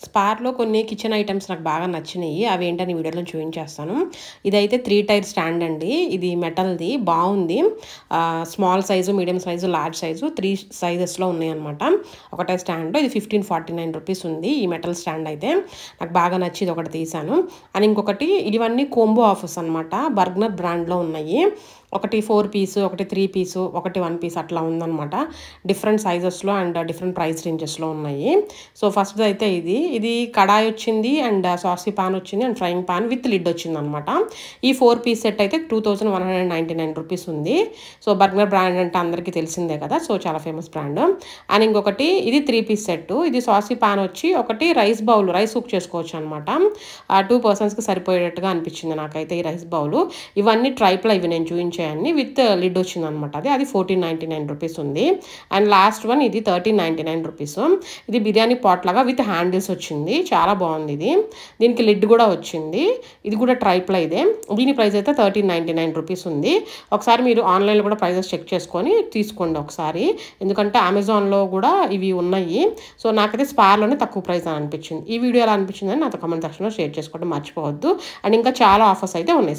స్పార్లో కొన్ని kitchen items నాకు బాగా నచ్చినాయి. అవి ఏంటని వీడియోలో చూపించేస్తాను. ఇదైతే 3 టైర్ స్టాండ్ అండి. ఇది మెటల్‌ది బావుంది. Small size, medium size, large size 3 సైజెస్‌లో ఉన్నాయన్నమాట. ఒకటే స్టాండ్. ఇది 1549 రూపీస్ ఉంది. ఈ మెటల్ స్టాండ్ అయితే నాకు బాగా నచ్చి ఇది ఒకటి తీశాను. అండ్ ఇంకొకటి ఇవన్నీ కోంబో ఆఫర్స్ అనమాట. బర్గ్నర్ బ్రాండ్‌లో ఉన్నాయి. ఒకటి 4 పీసు, ఒకటి 3 పీసు, ఒకటి 1 పీస్ అట్లా ఉందనమాట. డిఫరెంట్ సైజెస్‌లో అండ్ డిఫరెంట్ ప్రైస్ రేంజెస్‌లో ఉన్నాయి. సో ఫస్ట్‌ది అయితే ఇది కడాయి వచ్చింది అండ్ సాసీ పాన్ వచ్చింది and frying pan with lid వచ్చిందనమాట. ఈ 4 పీస్ సెట్ అయితే 2199 రూపీస్ ఉంది. సో బర్గ్నర్ బ్రాండ్ అంటే అందరికీ తెలిసిందే కదా, సో చాలా ఫేమస్ బ్రాండ్. అండ్ ఇంకొకటి ఇది 3 పీస్ సెట్. ఇది సాసీ పాన్ వచ్చి ఒకటి రైస్ బౌల్, రైస్ కుక్ చేసుకోవచ్చు అనమాట. 2 పర్సన్స్కి సరిపోయేటట్టుగా అనిపించింది నాకైతే ఈ రైస్ బౌల్. ఇవన్నీ ట్రైప్లో ఇవి నేను చూపించాను విత్ లిడ్ వచ్చింది అనమాట. అది 1499 రూపీస్ ఉంది. అండ్ లాస్ట్ వన్ ఇది 1399 రూపీస్. ఇది బిర్యానీ పాట్ లాగా విత్ హ్యాండిల్స్ వచ్చింది. చాలా బాగుంది ఇది. దీనికి లిడ్ కూడా వచ్చింది. ఇది కూడా ట్రైప్లో ఇదే. దీని ప్రైస్ అయితే 1399 రూపీస్ ఉంది. ఒకసారి మీరు ఆన్లైన్లో కూడా ప్రైజెస్ చెక్ చేసుకొని తీసుకోండి ఒకసారి, ఎందుకంటే అమెజాన్లో కూడా ఇవి ఉన్నాయి. సో నాకైతే స్పార్లోనే తక్కువ ప్రైస్ అని అనిపించింది. ఈ వీడియో ఎలా అనిపించిందని నాతో కామెంట్ సెక్షన్లో షేర్ చేసుకోవడం మర్చిపోవద్దు. అండ్ ఇంకా చాలా ఆఫర్స్ అయితే ఉన్నాయి.